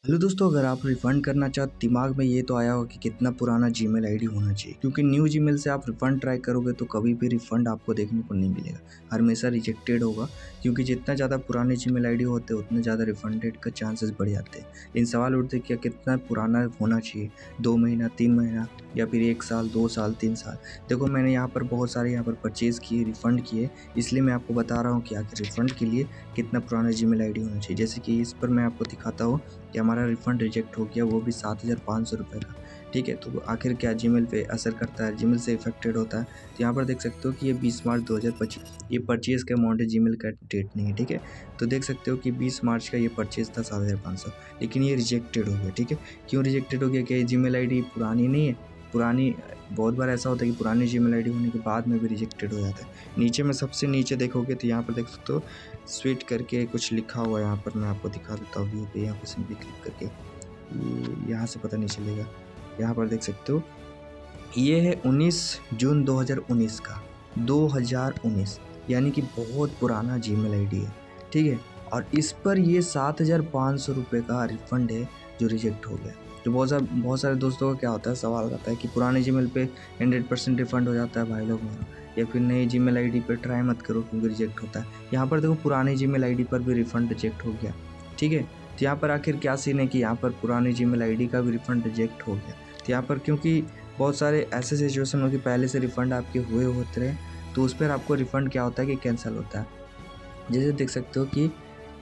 Hello दोस्तों, अगर आप रिफ़ंड करना चाहो तो दिमाग में ये तो आया होगा कि कितना पुराना जीमेल आईडी होना चाहिए, क्योंकि न्यू जीमेल से आप रिफ़ंड ट्राई करोगे तो कभी भी रिफ़ंड आपको देखने को नहीं मिलेगा, हमेशा रिजेक्टेड होगा। क्योंकि जितना ज़्यादा पुराने जीमेल आईडी होते हैं उतने ज़्यादा रिफ़ंडेड का चांसेस बढ़ जाते हैं। लेकिन सवाल उठते हैं, क्या कितना पुराना होना चाहिए? 2 महीना, 3 महीना या फिर 1 साल, 2 साल, 3 साल? देखो, मैंने यहाँ पर बहुत सारे यहाँ पर परचेज़ किए, रिफ़ंड किए, इसलिए मैं आपको बता रहा हूँ कि आखिर रिफ़ंड के लिए कितना पुराना जीमेल आईडी होना चाहिए। जैसे कि इस पर मैं आपको दिखाता हूँ कि हमारा रिफ़ंड रिजेक्ट हो गया, वो भी 7,500 रुपये का। ठीक है, तो आखिर क्या जीमेल पे असर करता है, जीमेल से इफ़ेक्टेड होता है। तो यहाँ पर देख सकते हो कि ये 20 मार्च 2025 ये परचेज़ का अमाउंट है, जीमेल का डेट नहीं है। ठीक है, तो देख सकते हो कि 20 मार्च का ये परचेज़ था 7,500, लेकिन ये रिजेक्टेड हो गया। ठीक है, क्यों रिजेक्टेड हो गया? क्या ये जीमेल आईडी पुरानी नहीं है? पुरानी बहुत बार ऐसा होता है कि पुरानी जीमेल आईडी होने के बाद में भी रिजेक्टेड हो जाता है। नीचे में सबसे नीचे देखोगे तो यहाँ पर देख सकते हो स्वीट करके कुछ लिखा हुआ है। यहाँ पर मैं आपको दिखा देता हूँ व्यू पे, यहाँ पे सिंपली क्लिक करके, ये यहाँ से पता नहीं चलेगा। यहाँ पर देख सकते हो, ये है 19 जून 2019 का, 2019, यानी कि बहुत पुराना जीमेल आईडी है। ठीक है, और इस पर ये 7,500 रुपये का रिफ़ंड है जो रिजेक्ट हो गया। तो बहुत सारे दोस्तों का क्या होता है, सवाल आता है कि पुराने जीमेल पे 100% रिफ़ंड हो जाता है भाई लोग मेरा, या फिर नए जीमेल आईडी पे ट्राई मत करो क्योंकि रिजेक्ट होता है। यहाँ पर देखो, पुराने जीमेल आईडी पर भी रिफ़ंड रिजेक्ट हो गया। ठीक है, तो यहाँ पर आखिर क्या सीन है कि यहाँ पर पुराने जीमेल आईडी का भी रिफ़ंड रिजेक्ट हो गया। तो यहाँ पर क्योंकि बहुत सारे ऐसे सिचुएशन हो कि पहले से रिफ़ंड आपके हुए होते रहे, तो उस पर आपको रिफ़ंड क्या होता है कि कैंसिल होता है। जैसे देख सकते हो कि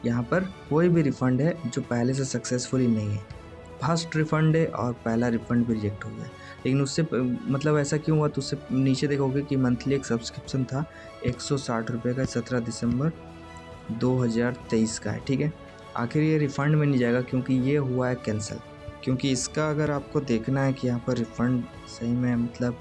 यहाँ पर कोई भी रिफ़ंड है जो पहले से सक्सेसफुली नहीं है, फर्स्ट रिफ़ंड है और पहला रिफ़ंड भी रिजेक्ट हो गया। लेकिन उससे मतलब ऐसा क्यों हुआ? तो उससे नीचे देखोगे कि मंथली एक सब्सक्रिप्शन था 160 रुपये का, 17 दिसंबर 2023 का है। ठीक है, आखिर ये रिफ़ंड में नहीं जाएगा क्योंकि ये हुआ है कैंसिल। क्योंकि इसका अगर आपको देखना है कि यहाँ पर रिफ़ंड सही में मतलब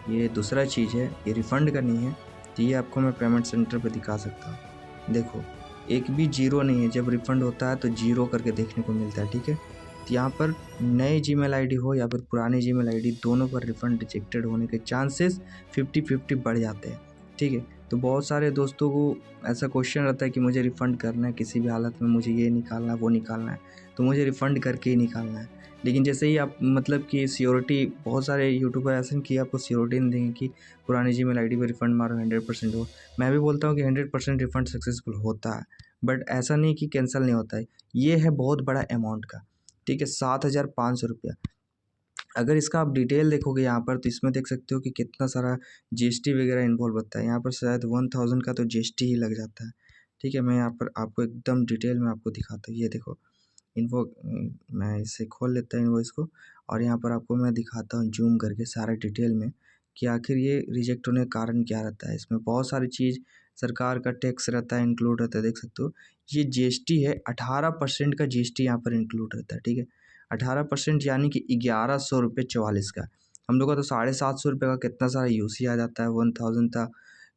ये दूसरा चीज़ है, ये रिफ़ंड का नहीं है, तो ये आपको मैं पेमेंट सेंटर पे दिखा सकता हूँ। देखो, एक भी ज़ीरो नहीं है, जब रिफ़ंड होता है तो ज़ीरो करके देखने को मिलता है। ठीक है, तो यहाँ पर नए जीमेल आईडी हो या फिर पुराने जीमेल आईडी, दोनों पर रिफ़ंड रिजेक्टेड होने के चांसेस 50-50 बढ़ जाते हैं। ठीक है, तो बहुत सारे दोस्तों को ऐसा क्वेश्चन रहता है कि मुझे रिफ़ंड करना है, किसी भी हालत में मुझे ये निकालना है, वो निकालना है, तो मुझे रिफ़ंड करके ही निकालना है। लेकिन जैसे ही आप मतलब कि सियोरिटी, बहुत सारे यूट्यूबर ऐसे हैं कि आपको सियोरिटी नहीं देंगे कि पुरानी जीमेल आईडी पे रिफ़ंड मारो 100% हो। मैं भी बोलता हूँ कि 100% रिफ़ंड सक्सेसफुल होता है, बट ऐसा नहीं कि कैंसल नहीं होता है। ये है बहुत बड़ा अमाउंट का। ठीक है, 7,500 रुपया। अगर इसका आप डिटेल देखोगे यहाँ पर, तो इसमें देख सकते हो कि कितना सारा जीएसटी वगैरह इन्वॉल्व होता है। यहाँ पर शायद 1000 का तो जीएसटी ही लग जाता है। ठीक है, मैं यहाँ पर आपको एकदम डिटेल में आपको दिखाता हूँ। ये देखो, मैं इसे खोल लेता हूँ इनवॉइस को, और यहाँ पर आपको मैं दिखाता हूँ जूम करके सारा डिटेल में कि आखिर ये रिजेक्ट होने का कारण क्या रहता है। इसमें बहुत सारी चीज़, सरकार का टैक्स रहता है, इंक्लूड रहता है। देख सकते हो, ये जीएसटी है, 18% का जीएसटी यहाँ पर इंक्लूड रहता है। ठीक है, 18% यानी कि 1100 रुपये 44 का। हम लोग का तो 750 रुपये का कितना सारा यूसी आ जाता है, 1000 था,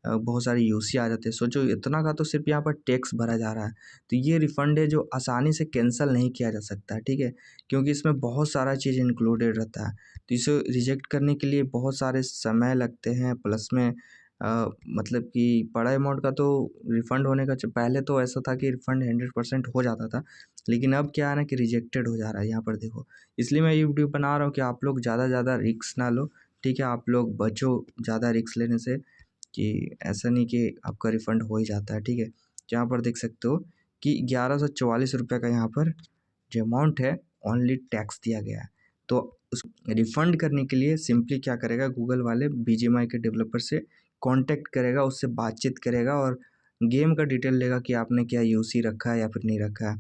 बहुत सारे यूसी आ जाते हैं। सोचो, इतना का तो सिर्फ यहाँ पर टैक्स भरा जा रहा है। तो ये रिफ़ंड है जो आसानी से कैंसिल नहीं किया जा सकता है। ठीक है, क्योंकि इसमें बहुत सारा चीज़ इंक्लूडेड रहता है, तो इसे रिजेक्ट करने के लिए बहुत सारे समय लगते हैं। प्लस में मतलब कि बड़ा अमाउंट का तो रिफ़ंड होने का पहले तो ऐसा था कि रिफ़ंड 100% हो जाता था, लेकिन अब क्या है ना कि रिजेक्टेड हो जा रहा है। यहाँ पर देखो, इसलिए मैं ये वीडियो बना रहा हूँ कि आप लोग ज़्यादा रिस्क ना लो। ठीक है, आप लोग बचो ज़्यादा रिस्क लेने से, कि ऐसा नहीं कि आपका रिफ़ंड हो ही जाता है। ठीक है, यहाँ पर देख सकते हो कि 1144 रुपये का यहाँ पर जो अमाउंट है, ओनली टैक्स दिया गया है। तो उस रिफ़ंड करने के लिए सिंपली क्या करेगा, गूगल वाले बीजीएमआई के डेवलपर से कांटेक्ट करेगा, उससे बातचीत करेगा और गेम का डिटेल लेगा कि आपने क्या यूसी रखा है या फिर नहीं रखा है।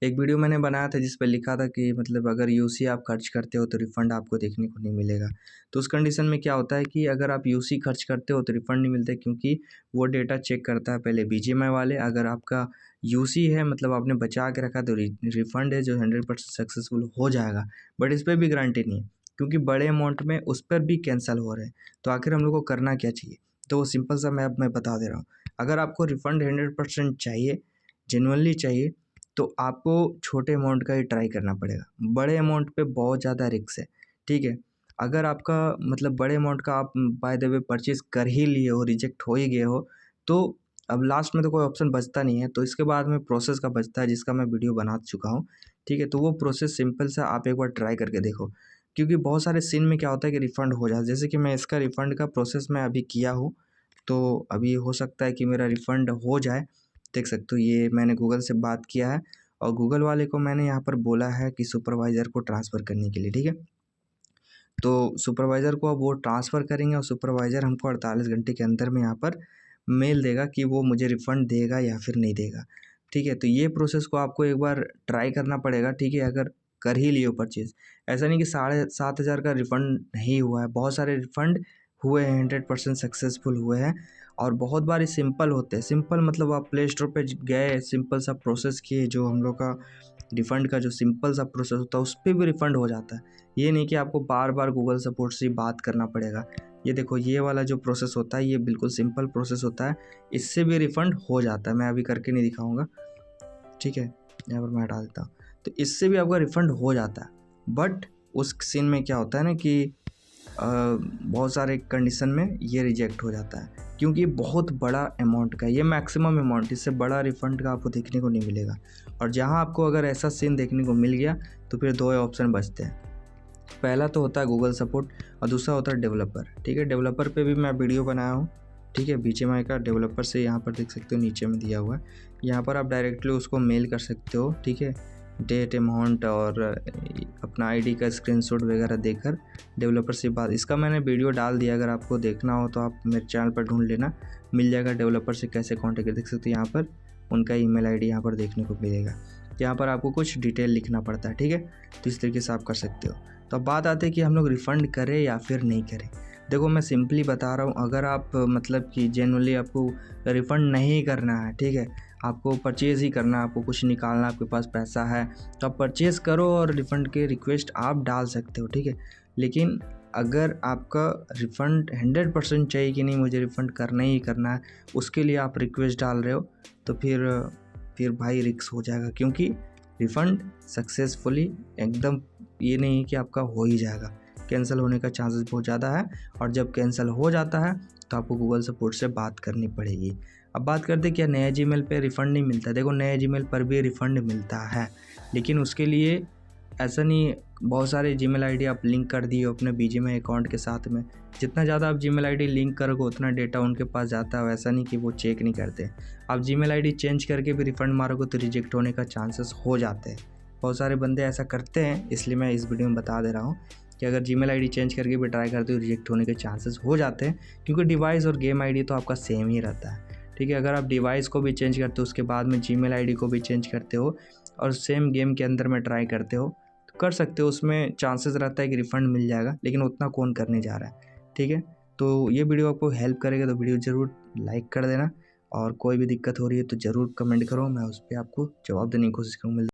एक वीडियो मैंने बनाया था जिस पे लिखा था कि मतलब अगर यूसी आप खर्च करते हो तो रिफ़ंड आपको देखने को नहीं मिलेगा। तो उस कंडीशन में क्या होता है कि अगर आप यूसी खर्च करते हो तो रिफ़ंड नहीं मिलता, क्योंकि वो डेटा चेक करता है पहले बीजीएमआई वाले। अगर आपका यूसी है, मतलब आपने बचा के रखा, तो रिफ़ंड है जो 100% सक्सेसफुल हो जाएगा। बट इस पर भी गारंटी नहीं है, क्योंकि बड़े अमाउंट में उस पर भी कैंसिल हो रहे हैं। तो आखिर हम लोग को करना क्या चाहिए? तो वो सिंपल सा मैं बता दे रहा हूँ। अगर आपको रिफ़ंड 100% चाहिए, जेन्युइनली चाहिए, तो आपको छोटे अमाउंट का ही ट्राई करना पड़ेगा। बड़े अमाउंट पे बहुत ज़्यादा रिस्क है। ठीक है, अगर आपका मतलब बड़े अमाउंट का आप बाय द वे परचेज़ कर ही लिए हो, रिजेक्ट हो ही गए हो, तो अब लास्ट में तो कोई ऑप्शन बचता नहीं है। तो इसके बाद में प्रोसेस का बचता है, जिसका मैं वीडियो बना चुका हूँ ठीक है। तो वो प्रोसेस सिंपल सा आप एक बार ट्राई करके देखो, क्योंकि बहुत सारे सीन में क्या होता है कि रिफ़ंड हो जाता है। जैसे कि मैं इसका रिफ़ंड का प्रोसेस मैं अभी किया हूँ, तो अभी हो सकता है कि मेरा रिफ़ंड हो जाए। देख सकते हो ये मैंने गूगल से बात किया है और गूगल वाले को मैंने यहाँ पर बोला है कि सुपरवाइज़र को ट्रांसफ़र करने के लिए, ठीक है। तो सुपरवाइज़र को अब वो ट्रांसफ़र करेंगे और सुपरवाइज़र हमको 48 घंटे के अंदर में यहाँ पर मेल देगा कि वो मुझे रिफ़ंड देगा या फिर नहीं देगा, ठीक है। तो ये प्रोसेस को आपको एक बार ट्राई करना पड़ेगा, ठीक है। अगर कर ही लिए हो परचेज़, ऐसा नहीं कि 7,500 का रिफ़ंड नहीं हुआ है, बहुत सारे रिफ़ंड हुए हैं, 100% सक्सेसफुल हुए हैं। और बहुत बार ये सिंपल होते हैं। सिंपल मतलब आप प्ले स्टोर पे गए, सिंपल सा प्रोसेस किए, जो हम लोग का रिफ़ंड का जो सिंपल सा प्रोसेस होता है उस पे भी रिफ़ंड हो जाता है। ये नहीं कि आपको बार बार गूगल सपोर्ट से बात करना पड़ेगा। ये देखो ये वाला जो प्रोसेस होता है ये बिल्कुल सिंपल प्रोसेस होता है, इससे भी रिफ़ंड हो जाता है। मैं अभी करके नहीं दिखाऊंगा, ठीक है। यहाँ पर मैं डालता हूँ, तो इससे भी आपका रिफ़ंड हो जाता है। बट उस सीन में क्या होता है ना कि बहुत सारे कंडीशन में ये रिजेक्ट हो जाता है, क्योंकि ये बहुत बड़ा अमाउंट का, ये मैक्सिमम अमाउंट, इससे बड़ा रिफ़ंड का आपको देखने को नहीं मिलेगा। और जहाँ आपको अगर ऐसा सीन देखने को मिल गया तो फिर 2 ऑप्शन बचते हैं। पहला तो होता है गूगल सपोर्ट और दूसरा होता है डेवलपर, ठीक है। डेवलपर पे भी मैं वीडियो बनाया हूँ, ठीक है। BGMI का डेवलपर से यहाँ पर देख सकते हो नीचे में दिया हुआ है। यहाँ पर आप डायरेक्टली उसको मेल कर सकते हो, ठीक है। डेट, अमाउंट और अपना आईडी का स्क्रीनशॉट वगैरह देकर डेवलपर से बात, इसका मैंने वीडियो डाल दिया, अगर आपको देखना हो तो आप मेरे चैनल पर ढूंढ लेना, मिल जाएगा। डेवलपर से कैसे कॉन्टेक्ट कर, देख सकते हो यहाँ पर उनका ईमेल आईडी यहाँ पर देखने को मिलेगा। यहाँ पर आपको कुछ डिटेल लिखना पड़ता है, ठीक है। तो इस तरीके से आप कर सकते हो। तो अब बात आती है कि हम लोग रिफ़ंड करें या फिर नहीं करें। देखो मैं सिंपली बता रहा हूँ, अगर आप मतलब कि जेन्युइनली आपको रिफ़ंड नहीं करना है, ठीक है, आपको परचेज़ ही करना है, आपको कुछ निकालना, आपके पास पैसा है तो आप परचेज़ करो और रिफ़ंड के रिक्वेस्ट आप डाल सकते हो, ठीक है। लेकिन अगर आपका रिफ़ंड 100% चाहिए कि नहीं मुझे रिफ़ंड करना ही करना है, उसके लिए आप रिक्वेस्ट डाल रहे हो, तो फिर भाई रिस्क हो जाएगा, क्योंकि रिफ़ंड सक्सेसफुली एकदम ये नहीं है कि आपका हो ही जाएगा, कैंसिल होने का चांसेस बहुत ज़्यादा है। और जब कैंसिल हो जाता है तो आपको गूगल सपोर्ट से बात करनी पड़ेगी। अब बात करते हैं क्या नए जीमेल पे रिफ़ंड नहीं मिलता। देखो नए जीमेल पर भी रिफ़ंड मिलता है, लेकिन उसके लिए ऐसा नहीं बहुत सारे जीमेल आईडी आप लिंक कर दिए हो अपने BGMI अकाउंट के साथ में, जितना ज़्यादा आप जीमेल आईडी लिंक करोगे उतना डेटा उनके पास जाता है। वैसा नहीं कि वो चेक नहीं करते। आप जीमेल आईडी चेंज करके भी रिफ़ंड मारोगे तो रिजेक्ट होने का चांसेस हो जाते हैं। बहुत सारे बंदे ऐसा करते हैं, इसलिए मैं इस वीडियो में बता दे रहा हूँ कि अगर जीमेल आईडी चेंज करके भी ट्राई करते हो रिजेक्ट होने के चांसेस हो जाते हैं, क्योंकि डिवाइस और गेम आईडी तो आपका सेम ही रहता है, ठीक है। अगर आप डिवाइस को भी चेंज करते हो उसके बाद में जीमेल आईडी को भी चेंज करते हो और सेम गेम के अंदर में ट्राई करते हो तो कर सकते हो, उसमें चांसेस रहता है कि रिफ़ंड मिल जाएगा, लेकिन उतना कौन करने जा रहा है, ठीक है। तो ये वीडियो आपको हेल्प करेगा तो वीडियो ज़रूर लाइक कर देना, और कोई भी दिक्कत हो रही है तो ज़रूर कमेंट करो, मैं उस पर आपको जवाब देने की कोशिश करूँगा।